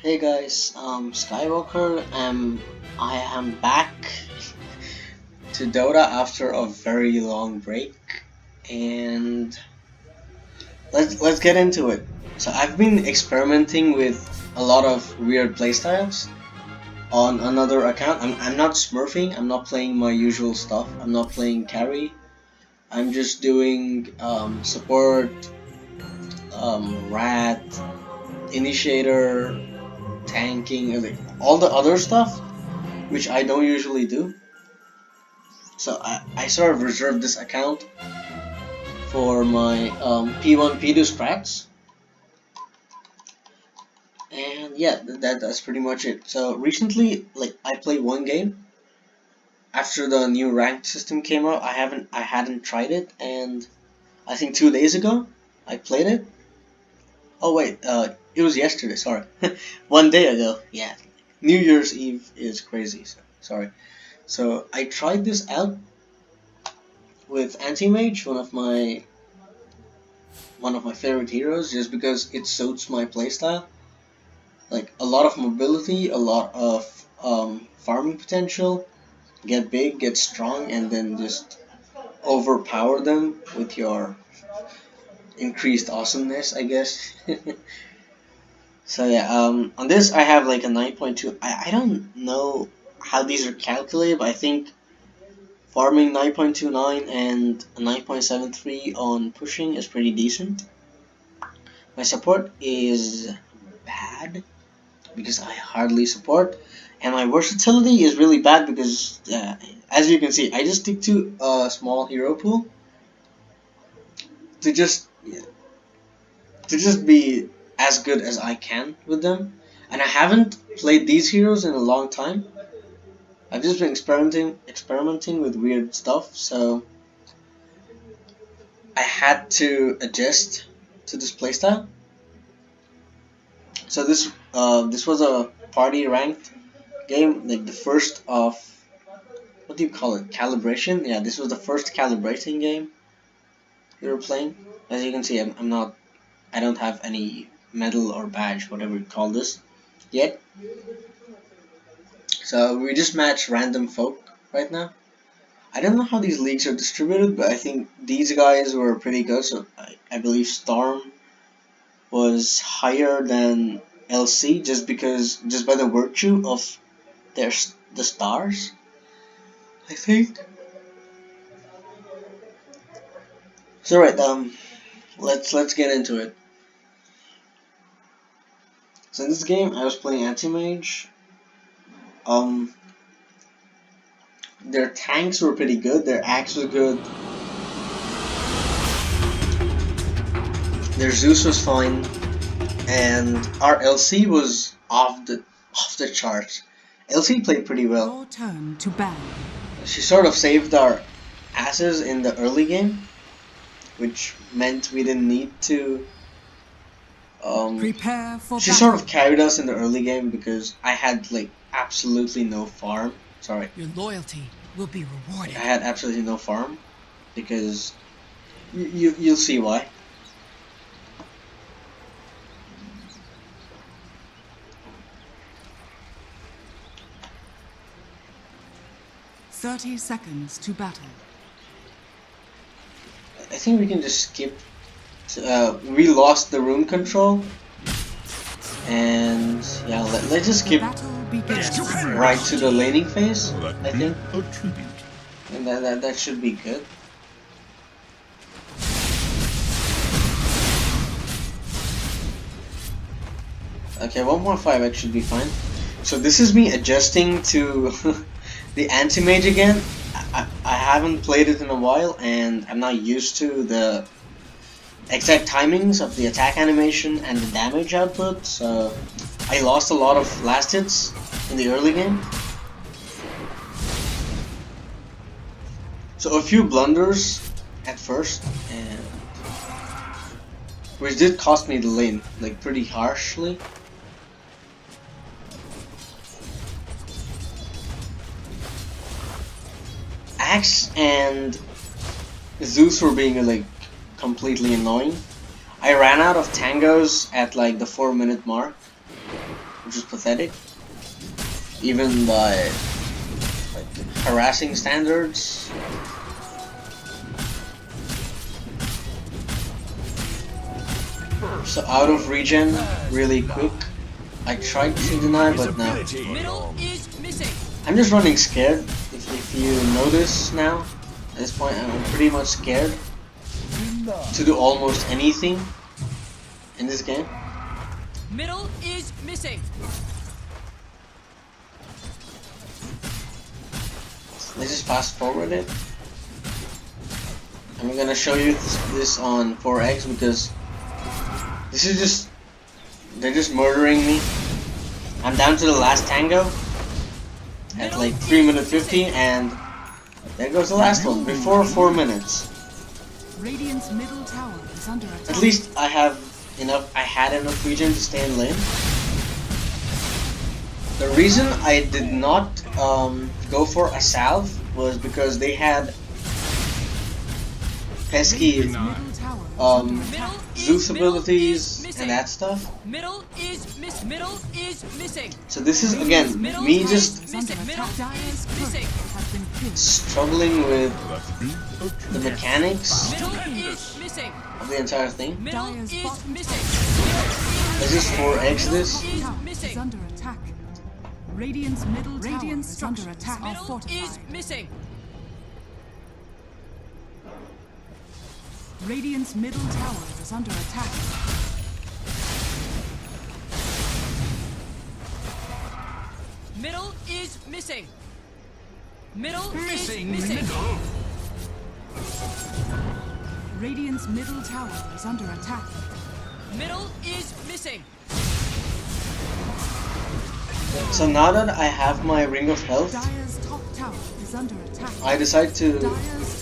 Hey guys, Skywalker, I am back to Dota after a very long break, and let's get into it. So I've been experimenting with a lot of weird playstyles on another account. I'm not smurfing. I'm not playing my usual stuff. I'm not playing carry. I'm just doing support, rat, initiator, tanking, like all the other stuff which I don't usually do. So I sort of reserved this account for my P1, P2 strats. And yeah, that's pretty much it. So recently, like I played one game after the new ranked system came out. I hadn't tried it, and I think 2 days ago I played it. Oh wait, it was yesterday. Sorry, 1 day ago. Yeah, New Year's Eve is crazy. So, sorry. So I tried this out with Anti-Mage, one of my favorite heroes, just because it suits my playstyle. Like a lot of mobility, a lot of farming potential, get big, get strong, and then just overpower them with your increased awesomeness, I guess. So yeah, on this I have like a 9.2. I don't know how these are calculated, but I think farming 9.29 and 9.73 on pushing is pretty decent. My support is bad because I hardly support, and my versatility is really bad because, as you can see, I just stick to a small hero pool to just be as good as I can with them. And I haven't played these heroes in a long time. I've just been experimenting with weird stuff, so I had to adjust to this playstyle. So this was a party ranked game, like the first of, what do you call it? Calibration? Yeah, this was the first calibrating game we were playing. As you can see, I don't have any medal or badge, whatever you call this, yet. So we just match random folk right now. I don't know how these leagues are distributed, but I think these guys were pretty good. So I believe Storm was higher than LC just by the virtue of the stars, I think. So right, let's get into it. So in this game, I was playing Anti-Mage. Um, their tanks were pretty good. Their axe was good. Their Zeus was fine, and our LC was off the charts. LC played pretty well. Your turn to ban. She sort of saved our asses in the early game, which meant we didn't need to. Prepare for She battle. sort of carried us in the early game because I had like absolutely no farm. Sorry, Your loyalty will be rewarded. I had absolutely no farm because you'll see why. "30 seconds to battle." I think we can just skip. We lost the rune control, and yeah, let's just The skip battle begins. right to the laning phase. Let I think, me a tribute. and that should be good. Okay, 1.5x should be fine. So this is me adjusting to the anti-mage again. I haven't played it in a while, and I'm not used to the exact timings of the attack animation and the damage output, so I lost a lot of last hits in the early game. So a few blunders at first, and which did cost me the lane, like pretty harshly. Axe and Zeus were being like completely annoying. I ran out of tangos at like the 4-minute mark, which is pathetic, even by like harassing standards. So out of regen, really quick. I tried to deny, but no. Middle is missing. I'm just running scared. If you notice now, at this point, I'm pretty much scared to do almost anything in this game. Middle is missing. Let's just fast forward it. I'm gonna show you this on 4X because this is just, they're just murdering me. I'm down to the last tango at like 3 minutes 50, and there goes the last one before 4 minutes. Radiant's middle tower is under attack. At least I had enough regen to stay in lane. The reason I did not go for a salve was because they had pesky Zeus abilities and that stuff. Middle is missing. So this is again me just struggling with the mechanics of the entire thing. Let's just 4X this. Is under attack. Radiant's middle tower is under attack. Middle is missing. Radiant's middle tower is under attack. Middle is missing. Middle is missing. Radiant's middle tower is under attack. Middle is missing. So now that I have my ring of health, Dire's top tower is under attack. I decide to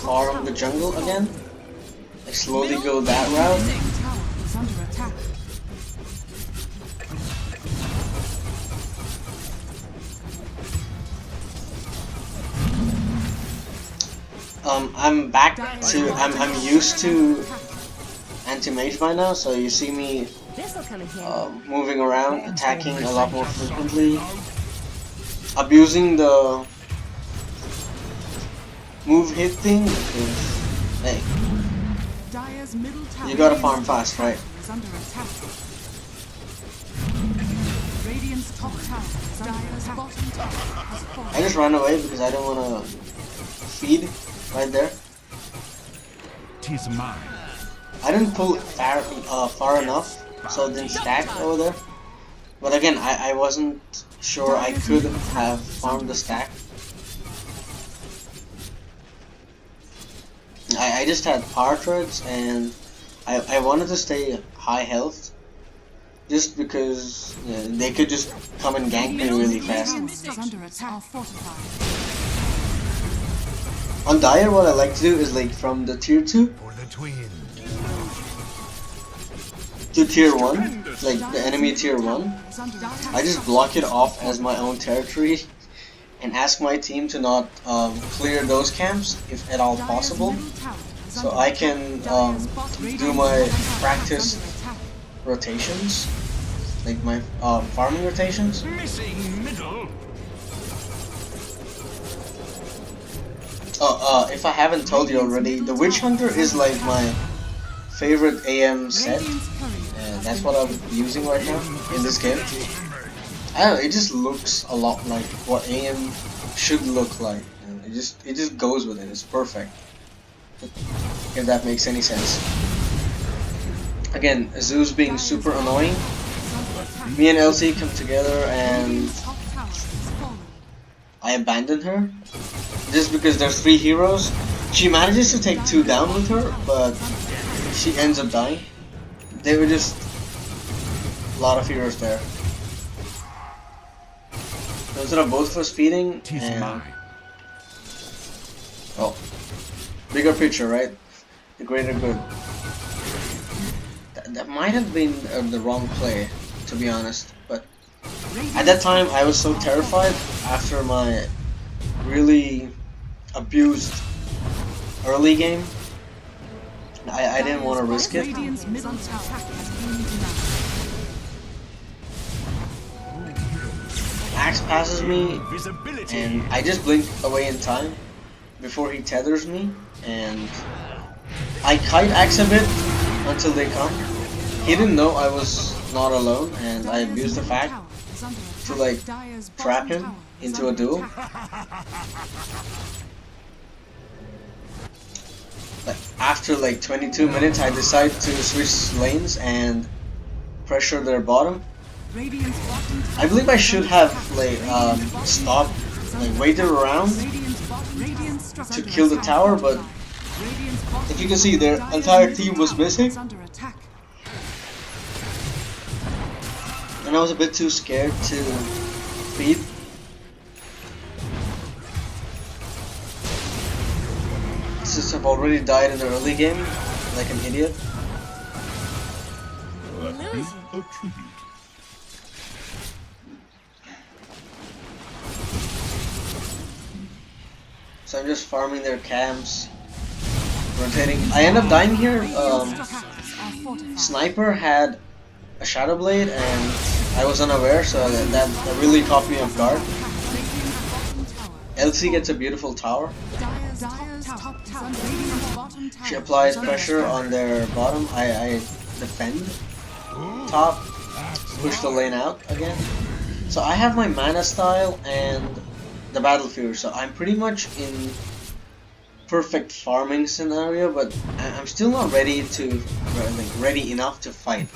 farm the jungle again. I slowly go that route. Tower is under attack. I'm back to I'm used to anti-mage by now, so you see me moving around, attacking a lot more frequently, abusing the move hit thing because hey, Dire's middle tower you gotta farm fast, right? is under attack. Radiant's top tower is under attack. Bottom tower has fallen. I just ran away because I don't wanna feed right there. 'Tis mine. I didn't pull it far enough, so it didn't stack over there. But again, I wasn't sure I could have farmed the stack. I just had power treads, and I wanted to stay high health, just because they could just come and gank me really fast. Is under attack. Fortified. On Dire, what I like to do is like from the tier 2 For the twin. to tier 1, like the enemy tier 1, I just block it off as my own territory and ask my team to not clear those camps if at all possible, so I can do my practice rotations, like my farming rotations. Missing middle. If I haven't told you already, the Witch Hunter is like my favorite AM set, and that's what I'm using right now in this game. I don't know, it just looks a lot like what AM should look like, and it just goes with it. It's perfect, if that makes any sense. Again, Zeus being super annoying, me and LC come together and I abandon her just because there's 3 heroes. She manages to take 2 down with her, but she ends up dying. They were just a lot of heroes there. Those are both of us feeding, and oh, bigger picture, right? The greater good. That might have been the wrong play, to be honest, but at that time I was so terrified after my really abused early game. I didn't want to risk it. Radiant's middle tower has been denied. axe passes me, Invisibility. and I just blink away in time before he tethers me, and I kite axe a bit until they come. He didn't know I was not alone, and I abused the fact to like trap him into a duel. Like after like 22 minutes, I decide to switch lanes and pressure their bottom. I believe I should have like stopped, like waited around to kill the tower, but if you can see, their entire team was missing, and I was a bit too scared to feed. Since I've already died in the early game, like an idiot. A tribute. So I'm just farming their camps, rotating. I end up dying here. Sniper had a Shadow Blade and I was unaware, so that really caught me off guard. LC gets a beautiful tower. She applies pressure on their bottom. I defend top, push the lane out again. So I have my mana style and the battle fury, so I'm pretty much in perfect farming scenario, but I'm still not ready to, ready enough to fight.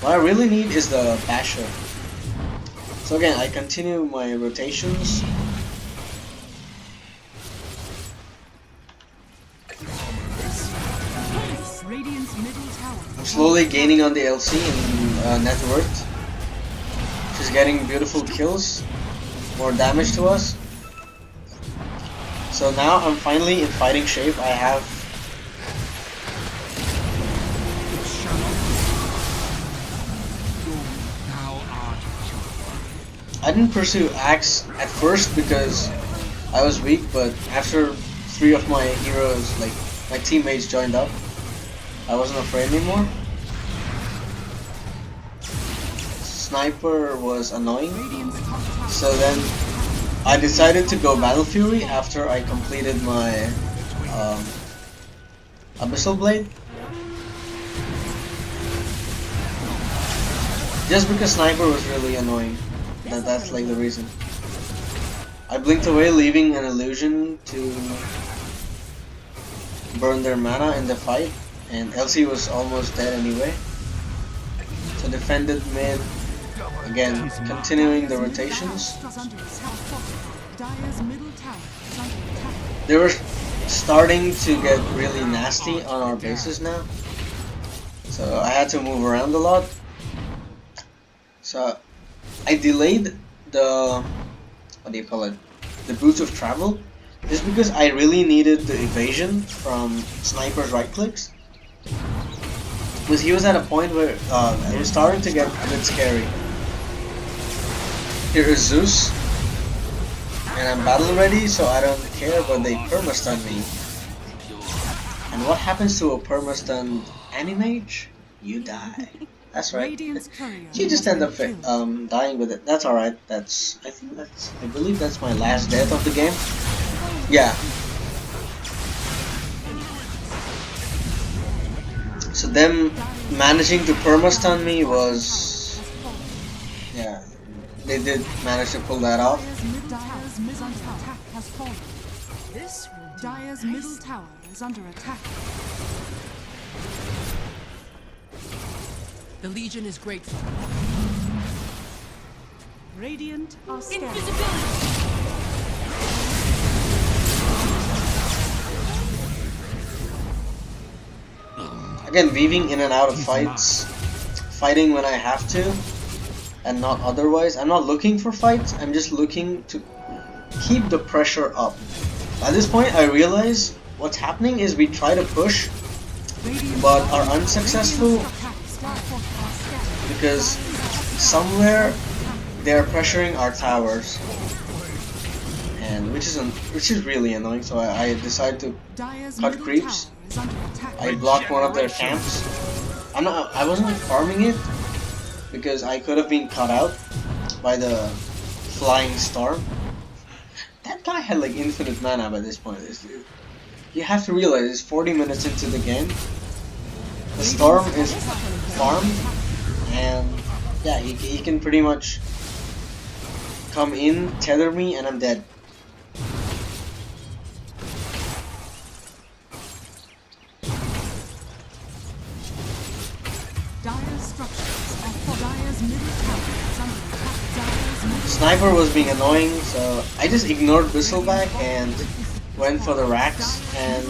What I really need is the basher. So again, I continue my rotations. I'm slowly gaining on the LC in net worth. She's getting beautiful kills, more damage to us. So now I'm finally in fighting shape. I have I didn't pursue axe at first because I was weak, but after 3 of my heroes, like my teammates, joined up, I wasn't afraid anymore. Sniper was annoying, so then I decided to go Battle Fury after I completed my Abyssal Blade. Just because Sniper was really annoying. That's like the reason. I blinked away, leaving an illusion to burn their mana in the fight, and LC was almost dead anyway. So defended mid, again continuing the rotations. They were starting to get really nasty on our bases now, so I had to move around a lot. So I delayed the, what do you call it, the boots of travel, just because I really needed the evasion from Sniper's right clicks. Because he was at a point where it was starting to get a bit scary. Here is Zeus, and I'm battle ready, so I don't care, but they perma-stun me. And what happens to a perma-stunned Animage? You die. That's right. You just end up dying with it. That's alright. I believe that's my last death of the game. Yeah. So them managing to perma-stun me was, yeah, they did manage to pull that off. Dire's middle tower is under attack. The Legion is grateful. Radiant are scared. Again, weaving in and out of fights, fighting when I have to, and not otherwise. I'm not looking for fights, I'm just looking to keep the pressure up. At this point, I realize what's happening is we try to push, but are unsuccessful because somewhere they're pressuring our towers, and which is really annoying. So I decided to cut creeps. I blocked one of their camps. I wasn't farming it because I could have been cut out by the flying storm. That guy had like infinite mana by this point. You have to realize it's 40 minutes into the game. The storm is farmed, and yeah, he can pretty much come in, tether me, and I'm dead. Sniper was being annoying, so I just ignored Bristleback and went for the racks, and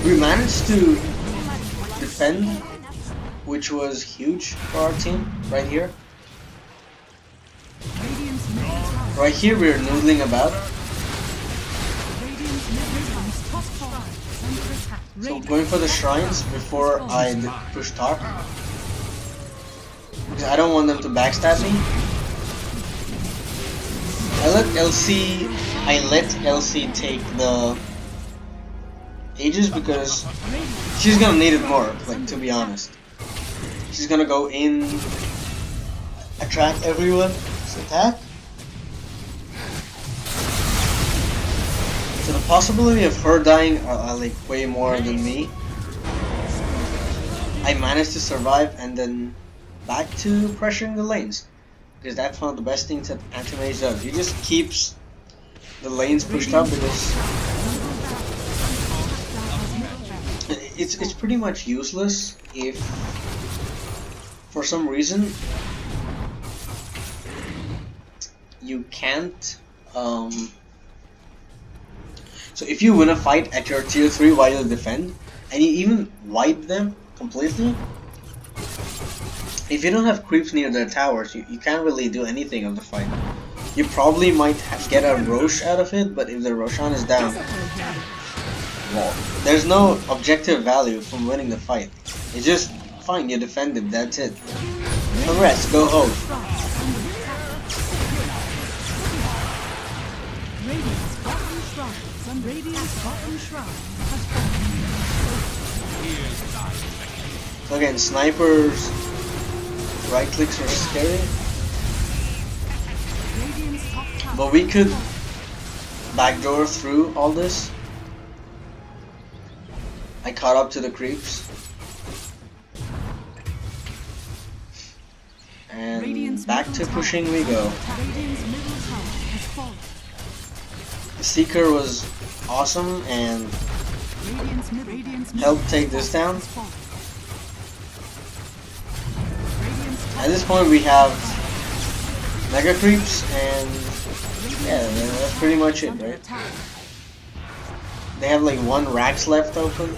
we managed to defend, which was huge for our team right here. Right here we're noodling about. So going for the shrines before I push top, because I don't want them to backstab me. I let LC take the Aegis because she's gonna need it more, like, to be honest. She's gonna go in, attract everyone's attack. So the possibility of her dying are like way more than me. I managed to survive and then back to pressuring the lanes. Because that's one of the best things that anti-mage does. He just keeps the lanes pushed up because it's pretty much useless if for some reason you can't so if you win a fight at your tier 3 while you defend and you even wipe them completely, if you don't have creeps near their towers, you can't really do anything of the fight. You probably might get a Roche out of it, but if the Roshan is down, well, there's no objective value from winning the fight. It's just, fine, you defended, that's it. Congrats, go home. So again, snipers right clicks are scary, but we could backdoor through all this. I caught up to the creeps, and back to pushing we go. The Seeker was awesome and helped take this down. At this point we have mega creeps, and yeah, that's pretty much it, right? They have like 1 racks left open.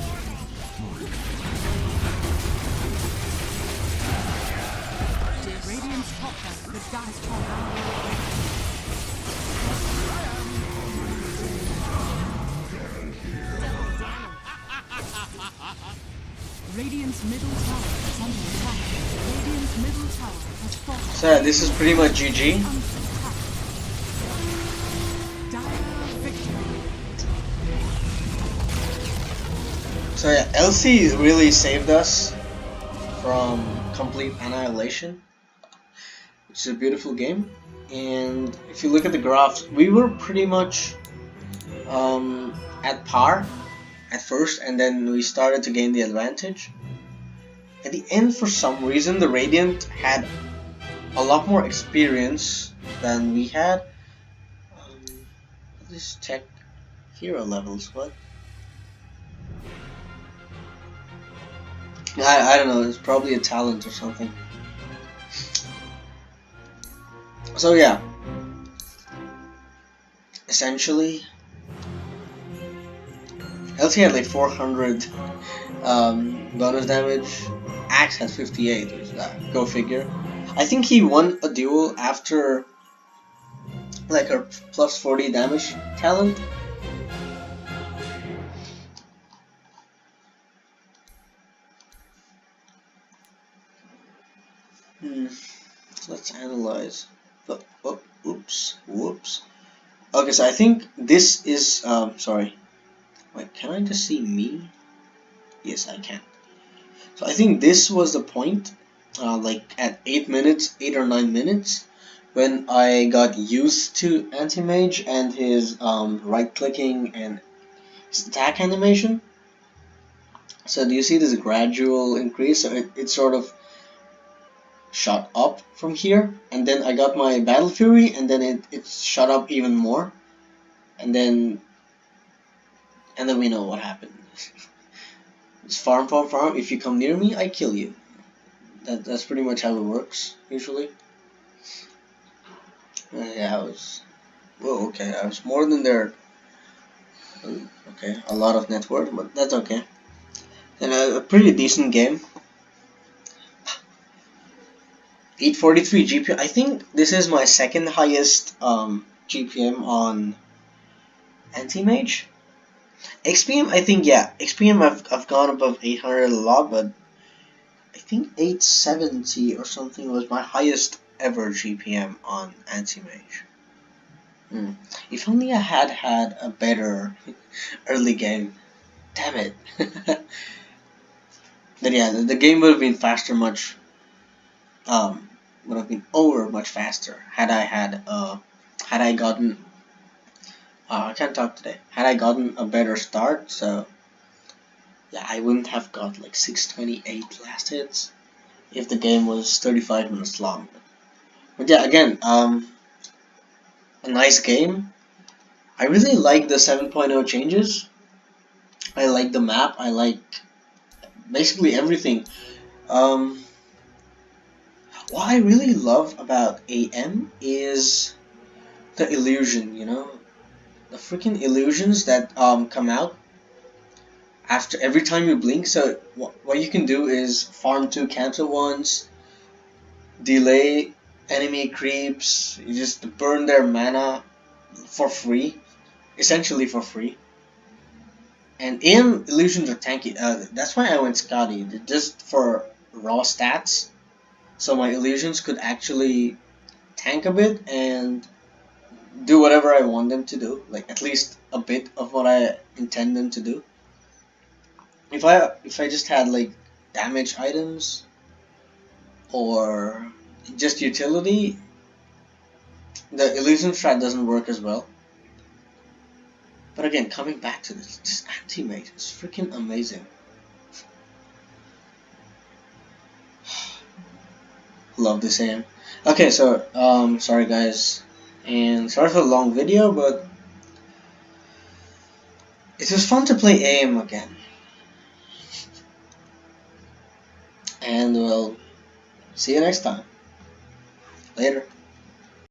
Radiant's middle tower is under attack. Radiant's middle tower has fallen. So yeah, this is pretty much GG. So yeah, LC really saved us from complete annihilation, which is a beautiful game. And if you look at the graphs, we were pretty much at par at first, and then we started to gain the advantage. At the end, for some reason, the Radiant had a lot more experience than we had. Let's check hero levels. What? I don't know. It's probably a talent or something. So yeah, essentially, LT had like 400 bonus damage. Axe had 58. Go figure. I think he won a duel after like her plus 40 damage talent. Let's analyze. Oh, oops, whoops. Okay, so I think this is sorry. Wait, can I just see me? Yes, I can. So I think this was the point, like at 8 or 9 minutes, when I got used to Anti-Mage and his right-clicking and his attack animation. So do you see this gradual increase? So it sort of shot up from here, and then I got my Battle Fury, and then it shot up even more, and then we know what happened. It's farm, farm, farm. If you come near me, I kill you. That's pretty much how it works usually. Yeah, I was. Whoa, okay, I was more than their. Okay, a lot of net worth, but that's okay. And a pretty decent game. 843 GPM. I think this is my second highest GPM on Anti-Mage. XPM, I think, yeah. XPM, I've gone above 800 a lot, but I think 870 or something was my highest ever GPM on Anti-Mage. If only I had a better early game. Damn it. But yeah, the game would have been faster much, would have been over much faster had I gotten, I can't talk today, had I gotten a better start. So yeah, I wouldn't have got like 628 last hits if the game was 35 minutes long. But yeah, again, a nice game. I really like the 7.0 changes. I like the map. I like basically everything. What I really love about AM is the illusion, you know? The freaking illusions that come out after every time you blink. So what you can do is farm 2 cancel ones, delay enemy creeps, you just burn their mana for free, essentially for free. And AM illusions are tanky. That's why I went Scotty, just for raw stats. So my illusions could actually tank a bit and do whatever I want them to do, like at least a bit of what I intend them to do. If I just had like damage items or just utility, the illusion strat doesn't work as well. But again, coming back to this anti-mage is freaking amazing. Love this AM. Okay, so sorry guys, and sorry for the long video, but it was fun to play AM again. And we'll see you next time. Later.